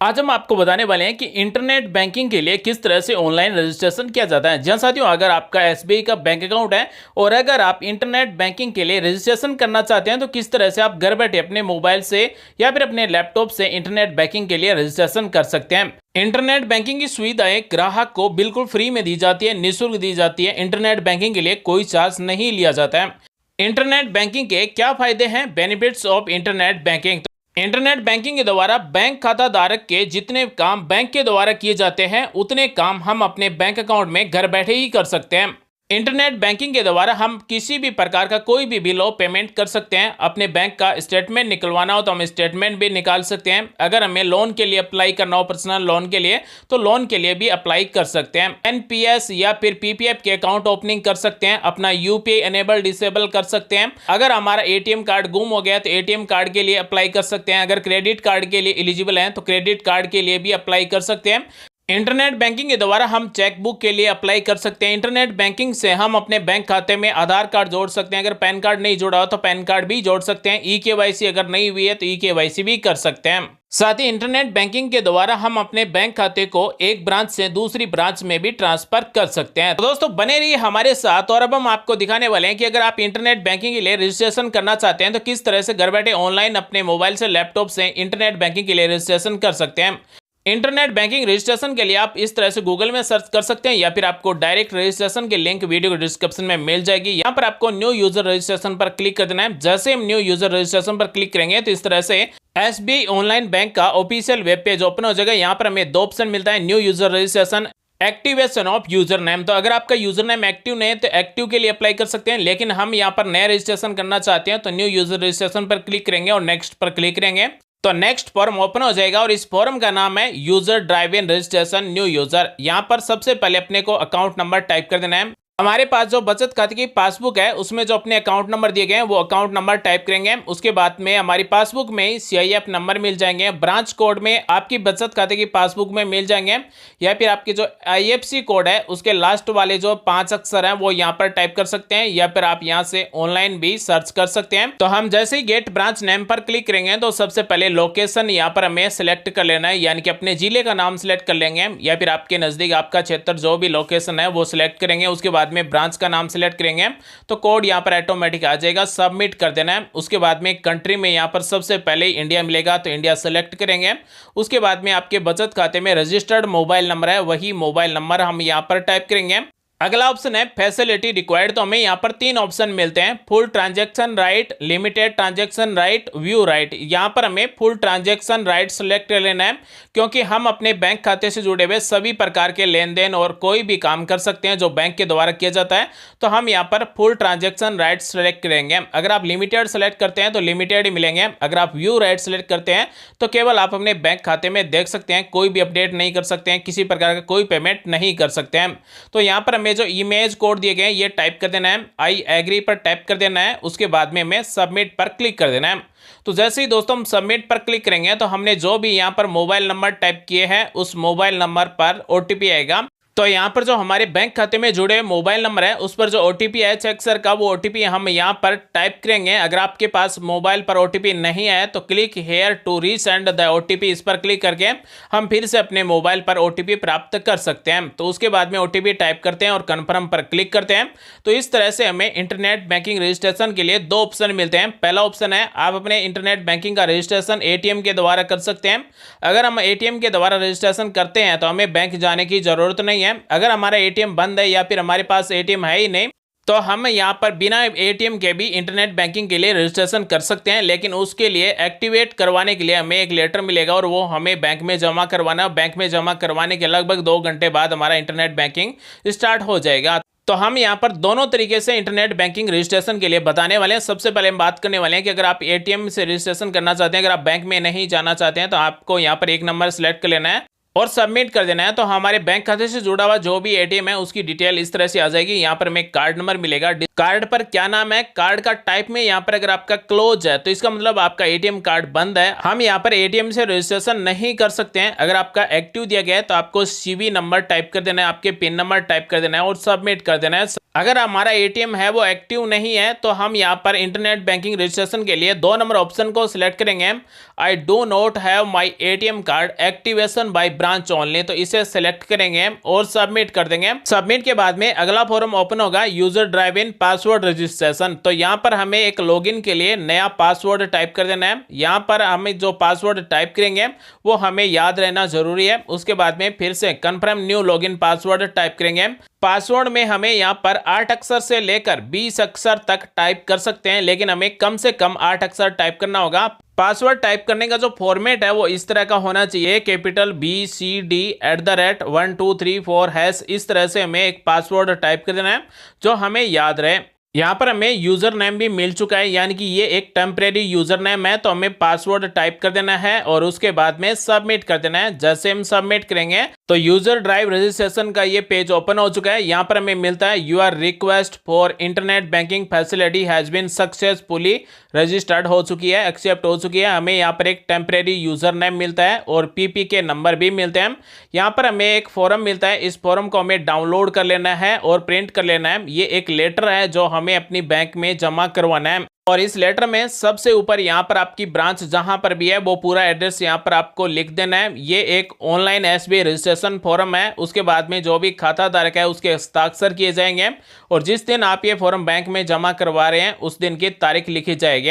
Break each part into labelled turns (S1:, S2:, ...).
S1: आज हम आपको बताने वाले हैं कि इंटरनेट बैंकिंग के लिए किस तरह से ऑनलाइन रजिस्ट्रेशन किया जाता है। जी हाँ साथियों, अगर आपका एसबीआई का बैंक अकाउंट है और अगर आप इंटरनेट बैंकिंग के लिए रजिस्ट्रेशन करना चाहते हैं तो किस तरह से आप घर बैठे अपने मोबाइल से या फिर अपने लैपटॉप से इंटरनेट बैंकिंग के लिए रजिस्ट्रेशन कर सकते हैं। इंटरनेट बैंकिंग की सुविधाएं ग्राहक को बिल्कुल फ्री में दी जाती है, निःशुल्क दी जाती है। इंटरनेट बैंकिंग के लिए कोई चार्ज नहीं लिया जाता है। इंटरनेट बैंकिंग के क्या फायदे हैं? Benefits of internet banking. Internet banking के द्वारा बैंक खाता धारक के जितने काम बैंक के द्वारा किए जाते हैं उतने काम हम अपने बैंक अकाउंट में घर बैठे ही कर सकते हैं। इंटरनेट बैंकिंग के द्वारा हम किसी भी प्रकार का कोई भी बिल हो पेमेंट कर सकते हैं। अपने बैंक का स्टेटमेंट निकलवाना हो तो हम स्टेटमेंट भी निकाल सकते हैं। अगर हमें लोन के लिए अप्लाई करना हो, पर्सनल लोन के लिए, तो लोन के लिए भी अप्लाई कर सकते हैं। एनपीएस या फिर पीपीएफ के अकाउंट ओपनिंग कर सकते हैं। अपना यूपीआई एनेबल डिसेबल कर सकते हैं। अगर हमारा एटीएम कार्ड गुम हो गया तो एटीएम कार्ड के लिए अप्लाई कर सकते हैं। अगर क्रेडिट कार्ड के लिए एलिजिबल हैं तो क्रेडिट कार्ड के लिए भी अप्लाई कर सकते हैं। इंटरनेट बैंकिंग के द्वारा हम चेकबुक के लिए अप्लाई कर सकते हैं। इंटरनेट बैंकिंग से हम अपने बैंक खाते में आधार कार्ड जोड़ सकते हैं। अगर पैन कार्ड नहीं जोड़ा हो तो पैन कार्ड भी जोड़ सकते हैं। ई केवाईसी अगर नहीं हुई है तो ई केवाईसी भी कर सकते हैं। साथ ही इंटरनेट बैंकिंग के द्वारा हम अपने बैंक खाते को एक ब्रांच से दूसरी ब्रांच में भी ट्रांसफर कर सकते हैं। तो दोस्तों बने रहिए हमारे साथ और अब हम आपको दिखाने वाले हैं कि अगर आप इंटरनेट बैंकिंग के लिए रजिस्ट्रेशन करना चाहते हैं तो किस तरह से घर बैठे ऑनलाइन अपने मोबाइल से, लैपटॉप से इंटरनेट बैंकिंग के लिए रजिस्ट्रेशन कर सकते हैं। इंटरनेट बैंकिंग रजिस्ट्रेशन के लिए आप इस तरह से गूगल में सर्च कर सकते हैं या फिर आपको डायरेक्ट रजिस्ट्रेशन के लिंक वीडियो के डिस्क्रिप्शन में मिल जाएगी। यहाँ पर आपको न्यू यूजर रजिस्ट्रेशन पर क्लिक कर देना है। जैसे हम न्यू यूजर रजिस्ट्रेशन पर क्लिक करेंगे तो इस तरह से एसबीआई ऑनलाइन बैंक का ऑफिशियल वेब पेज ओपन हो जाएगा। यहाँ पर हमें दो ऑप्शन मिलता है, new user registration, activation of user name. तो अगर आपका यूजर नेम एक्टिव नहीं है तो एक्टिव के लिए अप्लाई कर सकते हैं, लेकिन हम यहाँ पर नया रजिस्ट्रेशन करना चाहते हैं तो न्यू यूजर रजिस्ट्रेशन पर क्लिक करेंगे और नेक्स्ट पर क्लिक करेंगे तो नेक्स्ट फॉर्म ओपन हो जाएगा और इस फॉर्म का नाम है यूजर ड्राइव इन रजिस्ट्रेशन न्यू यूजर। यहाँ पर सबसे पहले अपने को अकाउंट नंबर टाइप कर देना है। हमारे पास जो बचत खाते की पासबुक है उसमें जो अपने अकाउंट नंबर दिए गए हैं वो अकाउंट नंबर टाइप करेंगे। उसके बाद में हमारी पासबुक में सीआईएफ नंबर मिल जाएंगे, ब्रांच कोड में आपकी बचत खाते की पासबुक में मिल जाएंगे, या फिर आपकी जो आईएफएससी कोड है उसके लास्ट वाले जो 5 अक्षर हैं वो यहाँ पर टाइप कर सकते हैं, या फिर आप यहाँ से ऑनलाइन भी सर्च कर सकते हैं। तो हम जैसे ही गेट ब्रांच नेम पर क्लिक करेंगे तो सबसे पहले लोकेशन यहाँ पर हमें सिलेक्ट कर लेना है, यानी कि अपने जिले का नाम सिलेक्ट कर लेंगे या फिर आपके नजदीक आपका क्षेत्र जो भी लोकेशन है वो सिलेक्ट करेंगे। उसके बाद में ब्रांच का नाम सिलेक्ट करेंगे तो कोड यहां पर ऑटोमेटिक आ जाएगा, सबमिट कर देना है। उसके बाद में कंट्री में यहां पर सबसे पहले इंडिया मिलेगा तो इंडिया सेलेक्ट करेंगे। उसके बाद में आपके बचत खाते में रजिस्टर्ड मोबाइल नंबर है वही मोबाइल नंबर हम यहां पर टाइप करेंगे। अगला ऑप्शन है फैसिलिटी रिक्वायर्ड। तो हमें यहाँ पर 3 ऑप्शन मिलते हैं, full transaction right, limited transaction right, view right. यहाँ पर हमें फुल ट्रांजैक्शन राइट सेलेक्ट कर लेना है क्योंकि हम अपने बैंक खाते से जुड़े हुए सभी प्रकार के लेन देन और कोई भी काम कर सकते हैं जो बैंक के द्वारा किया जाता है। तो हम यहाँ पर फुल ट्रांजैक्शन राइट सेलेक्ट करेंगे। अगर आप लिमिटेड सेलेक्ट करते हैं तो लिमिटेड ही मिलेंगे। अगर आप व्यू राइट सेलेक्ट करते हैं तो केवल आप अपने बैंक खाते में देख सकते हैं, कोई भी अपडेट नहीं कर सकते हैं, किसी प्रकार का कोई पेमेंट नहीं कर सकते हैं। तो यहाँ पर हमें जो इमेज कोड दिए गए हैं ये टाइप कर देना है, आई एग्री पर टाइप कर देना है। उसके बाद में हमें सबमिट पर क्लिक कर देना है। तो जैसे ही दोस्तों हम सबमिट पर क्लिक करेंगे तो हमने जो भी यहाँ पर मोबाइल नंबर टाइप किए हैं उस मोबाइल नंबर पर ओटीपी आएगा। तो यहाँ पर जो हमारे बैंक खाते में जुड़े मोबाइल नंबर है उस पर जो ओटीपी है चेक सर का, वो ओटीपी हम यहाँ पर टाइप करेंगे। अगर आपके पास मोबाइल पर ओटीपी नहीं है तो click here to resend the OTP, इस पर क्लिक करके हम फिर से अपने मोबाइल पर ओटीपी प्राप्त कर सकते हैं। तो उसके बाद में ओटीपी टाइप करते हैं और कन्फर्म पर क्लिक करते हैं। तो इस तरह से हमें इंटरनेट बैंकिंग रजिस्ट्रेशन के लिए 2 ऑप्शन मिलते हैं। पहला ऑप्शन है आप अपने इंटरनेट बैंकिंग का रजिस्ट्रेशन एटीएम के द्वारा कर सकते हैं। अगर हम एटीएम के द्वारा रजिस्ट्रेशन करते हैं तो हमें बैंक जाने की जरूरत नहीं है। अगर हमारा एटीएम बंद है या फिर हमारे पास एटीएम है ही नहीं तो हम यहाँ पर बिना एटीएम के भी इंटरनेट बैंकिंग के लिए रजिस्ट्रेशन कर सकते हैं, लेकिन उसके लिए एक्टिवेट करवाने के लिए हमें एक लेटर मिलेगा और वो हमें बैंक में जमा करवाना। बैंक में जमा करवाने के लगभग 2 घंटे बाद हमारा इंटरनेट बैंकिंग स्टार्ट हो जाएगा। तो हम यहाँ पर दोनों तरीके से इंटरनेट बैंकिंग रजिस्ट्रेशन के लिए बताने वाले हैं। सबसे पहले हम बात करने वाले हैं कि अगर आप एटीएम से रजिस्ट्रेशन करना चाहते हैं, अगर आप बैंक में नहीं जाना चाहते हैं तो आपको यहाँ पर 1 नंबर सेलेक्ट कर लेना है, और सबमिट कर देना है। तो हमारे बैंक खाते से जुड़ा हुआ जो भी एटीएम है उसकी डिटेल इस तरह से आ जाएगी। यहाँ पर हमें कार्ड नंबर मिलेगा, कार्ड पर क्या नाम है, कार्ड का टाइप में यहाँ पर अगर आपका क्लोज है तो इसका मतलब आपका एटीएम कार्ड बंद है, हम यहाँ पर एटीएम से रजिस्ट्रेशन नहीं कर सकते हैं। अगर आपका एक्टिव दिया गया है तो आपको सीवी नंबर टाइप कर देना है, आपके पिन नंबर टाइप कर देना है और सबमिट कर देना है। अगर हमारा एटीएम है वो एक्टिव नहीं है तो हम यहाँ पर इंटरनेट बैंकिंग रजिस्ट्रेशन के लिए 2 नंबर ऑप्शन को सिलेक्ट करेंगे। I do not have my ATM card activation by branch only, तो इसे सिलेक्ट करेंगे और सबमिट कर देंगे। सबमिट के बाद में अगला फॉर्म ओपन होगा, user drive in password registration. तो यहाँ पर हमें एक लॉगिन के लिए नया पासवर्ड टाइप कर देना है। यहाँ पर हमें जो पासवर्ड टाइप करेंगे वो हमें याद रहना जरूरी है। उसके बाद में फिर से confirm new login password type करेंगे। पासवर्ड में हमें यहाँ पर 8 अक्षर से लेकर 20 अक्षर तक टाइप कर सकते हैं, लेकिन हमें कम से कम 8 अक्षर टाइप करना होगा। पासवर्ड टाइप करने का जो फॉर्मेट है वो इस तरह का होना चाहिए, कैपिटल BCD@123 इस तरह से हमें एक पासवर्ड टाइप कर देना है जो हमें याद रहे। यहाँ पर हमें यूजर नेम भी मिल चुका है, यानी कि ये एक टेम्परेरी यूजर नेम है, तो हमें पासवर्ड टाइप कर देना है और उसके बाद में सबमिट कर देना है। जैसे हम सबमिट करेंगे तो यूजर ड्राइव रजिस्ट्रेशन का ये पेज ओपन हो चुका है। यहाँ पर हमें मिलता है your request for internet banking facility has been successfully registered, हो चुकी है, एक्सेप्ट हो चुकी है। हमें यहाँ पर एक टेम्परेरी यूजर नेम मिलता है और पीपी के नंबर भी मिलते हैं। यहाँ पर हमें एक फॉर्म मिलता है, इस फॉर्म को हमें डाउनलोड कर लेना है और प्रिंट कर लेना है। ये एक लेटर है जो हमें अपनी बैंक में जमा करवाना है और इस लेटर में सबसे ऊपर यहाँ पर आपकी ब्रांच जहां पर भी है वो पूरा एड्रेस यहाँ पर आपको लिख देना है। ये एक ऑनलाइन एसबीआई रजिस्ट्रेशन फॉर्म है। उसके बाद में जो भी खाता धारक है उसके हस्ताक्षर किए जाएंगे और जिस दिन आप ये फॉर्म बैंक में जमा करवा रहे हैं उस दिन की तारीख लिखी जाएगी।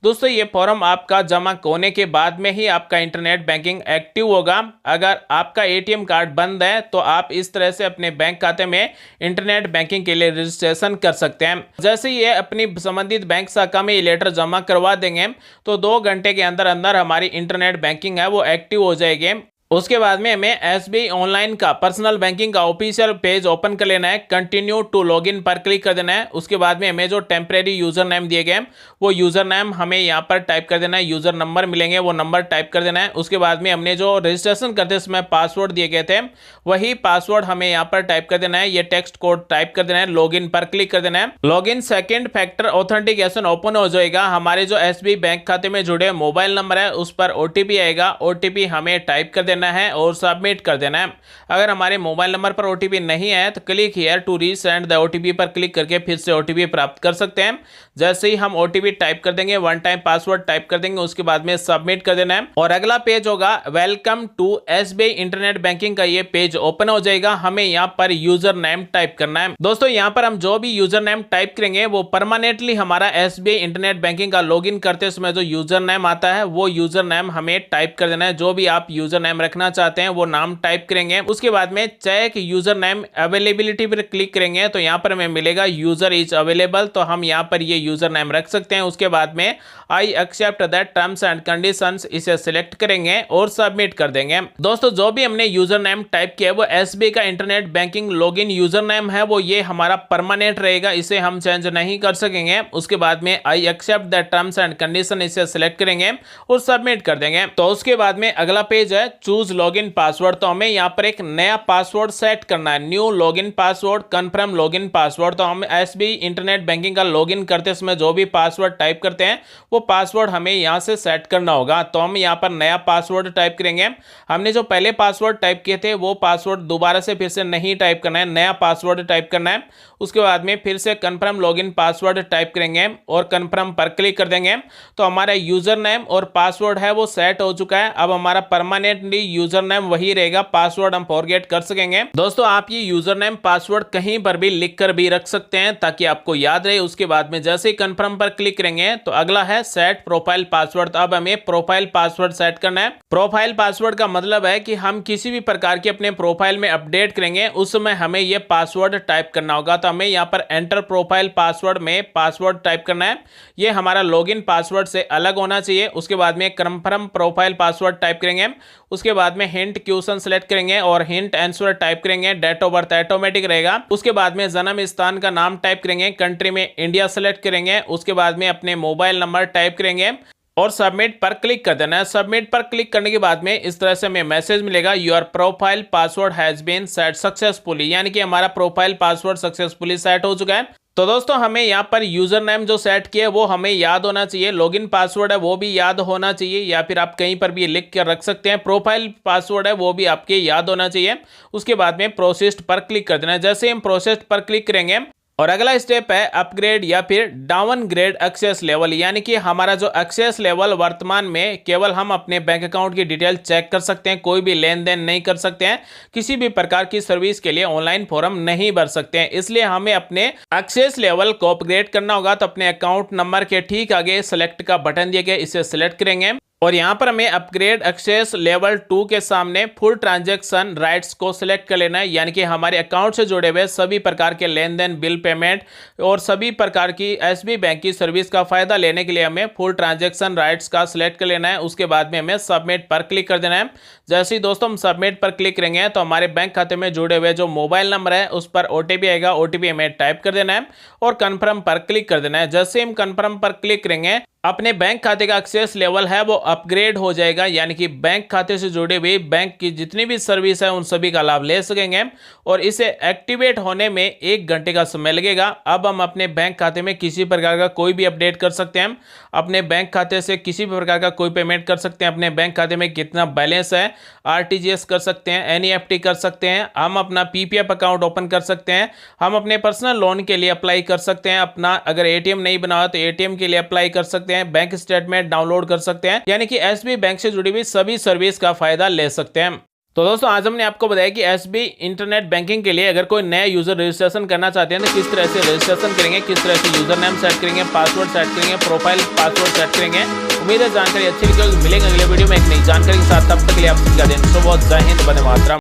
S1: दोस्तों ये फॉर्म आपका जमा होने के बाद में ही आपका इंटरनेट बैंकिंग एक्टिव होगा। अगर आपका एटीएम कार्ड बंद है तो आप इस तरह से अपने बैंक खाते में इंटरनेट बैंकिंग के लिए रजिस्ट्रेशन कर सकते हैं। जैसे ये अपनी संबंधित बैंक शाखा में ये लेटर जमा करवा देंगे तो 2 घंटे के अंदर अंदर हमारी इंटरनेट बैंकिंग है वो एक्टिव हो जाएगी। उसके बाद में हमें एसबीआई ऑनलाइन का पर्सनल बैंकिंग का ऑफिशियल पेज ओपन कर लेना है, कंटिन्यू टू लॉगिन पर क्लिक कर देना है। उसके बाद में हमें जो टेम्परेरी यूजर नेम दिए गए वो यूजर नेम हमें यहाँ पर टाइप कर देना है, यूजर नंबर मिलेंगे वो नंबर टाइप कर देना है। उसके बाद में हमने जो रजिस्ट्रेशन करते समय पासवर्ड दिए गए थे वही पासवर्ड हमें यहाँ पर टाइप कर देना है, ये टेक्स्ट कोड टाइप कर देना है, लॉगिन पर क्लिक कर देना है। Login second factor authentication open हो जाएगा। हमारे जो एसबीआई बैंक खाते में जुड़े मोबाइल नंबर है उस पर ओटीपी आएगा, ओटीपी हमें टाइप कर देना है और सबमिट कर देना है। अगर हमारे मोबाइल नंबर पर ओटीपी नहीं है तो click here to resend the OTP पर क्लिक करके फिर से ओटीपी प्राप्त कर सकते हैं। जैसे ही हम ओटीपी टाइप कर देंगे, 1 टाइम पासवर्ड टाइप कर देंगे, उसके बाद में सबमिट कर देना है और अगला पेज होगा welcome to SBI internet banking का। ये पेज ओपन हो जाएगा। हमें यहाँ पर यूजर नेम टाइप करना है। दोस्तों यहाँ पर हम जो भी यूजर नेम टाइप करेंगे वो परमानेंटली हमारा एसबीआई इंटरनेट बैंकिंग का लॉगिन करते समय जो यूजर नेम आता है वो यूजर नेम हमें टाइप कर देना है। जो भी आप यूजर नेम रखना चाहते हैं वो नाम टाइप करेंगे। उसके बाद में चेक यूजर नेम अवेलेबिलिटी पर क्लिक करेंगे तो यहाँ पर हमें मिलेगा यूजर इज अवेलेबल, तो हम यहाँ पर ये यूजर नेम रख सकते हैं। उसके बाद में I accept that terms and conditions इसे सिलेक्ट करेंगे और सबमिट कर देंगे। दोस्तों जो भी हमने यूजर नेम टाइप किया है वो एसबीआई का internet banking login user name है, वो ये हमारा परमानेंट रहेगा, इसे हम चेंज नहीं कर सकेंगे। उसके बाद में I accept that terms and condition इसे सिलेक्ट करेंगे और सबमिट कर देंगे। तो उसके बाद में अगला पेज है चूज लॉगिन पासवर्ड। तो हमें यहाँ पर एक नया पासवर्ड सेट करना है, new login password, confirm login password. तो हम एसबीआई इंटरनेट बैंकिंग का लॉगिन करते समय जो भी पासवर्ड टाइप करते हैं वो पासवर्ड हमें यहाँ से सेट करना होगा। तो हम यहाँ पर नया पासवर्ड टाइप करेंगे। हमने जो पहले पासवर्ड टाइप किए थे वो पासवर्ड दोबारा से फिर से नहीं टाइप करना है, नया पासवर्ड टाइप करना है। उसके बाद में फिर से कंफर्म लॉगिन पासवर्ड टाइप करेंगे और कंफर्म पर क्लिक कर देंगे। तो हमारा यूजर नेम और पासवर्ड है वो सेट हो चुका है। अब हमारा परमानेंटली यूजर नेम वही रहेगा, पासवर्ड हम फॉरगेट कर सकेंगे। दोस्तों आप ये यूजर नेम पासवर्ड कहीं पर भी लिख कर भी रख सकते हैं ताकि आपको याद रहे। उसके बाद में जैसे ही कंफर्म पर क्लिक करेंगे तो अगला है सेट प्रोफाइल पासवर्ड। अब हमें प्रोफाइल पासवर्ड सेट करना है। प्रोफाइल पासवर्ड का मतलब है कि हम किसी भी प्रकार के अपने प्रोफाइल में अपडेट करेंगे उस समय हमें यह पासवर्ड टाइप करना होगा। तो हमें यहाँ पर एंटर प्रोफाइल पासवर्ड में पासवर्ड टाइप करना है। ये हमारा लॉगिन पासवर्ड से अलग होना चाहिए। उसके बाद में कंफर्म प्रोफाइल पासवर्ड टाइप करेंगे। उसके बाद में हिंट क्वेश्चन सेलेक्ट करेंगे और हिंट आंसर टाइप करेंगे। डेट ऑफ बर्थ ऑटोमेटिक रहेगा। उसके बाद में जन्म स्थान का नाम टाइप करेंगे, कंट्री में इंडिया सेलेक्ट करेंगे। उसके बाद में अपने मोबाइल नंबर टाइप करेंगे और सबमिट पर क्लिक कर देना है। सबमिट पर क्लिक करने के बाद में इस तरह से हमें मैसेज मिलेगा, your profile password has been set successfully, यानी कि हमारा प्रोफाइल पासवर्ड सक्सेसफुली सेट हो चुका है। तो दोस्तों हमें यहाँ पर यूजर नेम जो सेट किया है वो हमें याद होना चाहिए, लॉगिन पासवर्ड है वो भी याद होना चाहिए, या फिर आप कहीं पर भी लिख कर रख सकते हैं। प्रोफाइल पासवर्ड है वो भी आपके याद होना चाहिए। उसके बाद में प्रोसेस्ड पर क्लिक कर देना है। जैसे हम प्रोसेस्ड पर क्लिक करेंगे और अगला स्टेप है अपग्रेड या फिर डाउनग्रेड एक्सेस लेवल, यानी कि हमारा जो एक्सेस लेवल वर्तमान में केवल हम अपने बैंक अकाउंट की डिटेल चेक कर सकते हैं, कोई भी लेन देन नहीं कर सकते हैं, किसी भी प्रकार की सर्विस के लिए ऑनलाइन फॉर्म नहीं भर सकते हैं। इसलिए हमें अपने एक्सेस लेवल को अपग्रेड करना होगा। तो अपने अकाउंट नंबर के ठीक आगे सेलेक्ट का बटन दिया गया, इसे सेलेक्ट करेंगे और यहाँ पर हमें अपग्रेड एक्सेस लेवल 2 के सामने फुल ट्रांजैक्शन राइट्स को सिलेक्ट कर लेना है, यानी कि हमारे अकाउंट से जुड़े हुए सभी प्रकार के लेन देन, बिल पेमेंट और सभी प्रकार की एसबी बैंक की सर्विस का फायदा लेने के लिए हमें फुल ट्रांजैक्शन राइट्स का सिलेक्ट कर लेना है। उसके बाद में हमें सबमिट पर क्लिक कर देना है। जैसे ही दोस्तों हम सबमिट पर क्लिक करेंगे तो हमारे बैंक खाते में जुड़े हुए जो मोबाइल नंबर है उस पर ओटीपी आएगा, ओटीपी हमें टाइप कर देना है और कन्फर्म पर क्लिक कर देना है। जैसे हम कन्फर्म पर क्लिक करेंगे अपने बैंक खाते का एक्सेस लेवल है वो अपग्रेड हो जाएगा, यानी कि बैंक खाते से जुड़े हुए बैंक की जितनी भी सर्विस है उन सभी का लाभ ले सकेंगे और इसे एक्टिवेट होने में 1 घंटे का समय लगेगा। अब हम अपने बैंक खाते में किसी प्रकार का कोई भी अपडेट कर सकते हैं, अपने बैंक खाते से किसी भी प्रकार का कोई पेमेंट कर सकते हैं, अपने बैंक खाते में कितना बैलेंस है आरटीजीएस कर सकते हैं, एनईएफटी कर सकते हैं, हम अपना पीपीएफ अकाउंट ओपन कर सकते हैं, हम अपने पर्सनल लोन के लिए अप्लाई कर सकते हैं, अपना अगर एटीएम नहीं बना तो एटीएम के लिए अप्लाई कर सकते हैं, बैंक स्टेटमेंट डाउनलोड कर सकते हैं, यानी कि एसबी बैंक से जुड़ी हुई सभी सर्विस का फायदा ले सकते हैं। तो दोस्तों आज हमने आपको बताया कि एसबी इंटरनेट बैंकिंग के लिए अगर कोई नया यूजर रजिस्ट्रेशन करना चाहते हैं तो किस तरह से रजिस्ट्रेशन करेंगे, किस तरह से यूजर नेम सेट करेंगे, पासवर्ड सेट करेंगे, प्रोफाइल पासवर्ड सेट करेंगे। उम्मीद है जानकारी अच्छी लगी। मिलेंगे अगले वीडियो में एक नई जानकारी के साथ, तब तक के लिए आप सबका दिन शुभ हो। जय हिंद, वंदे मातरम।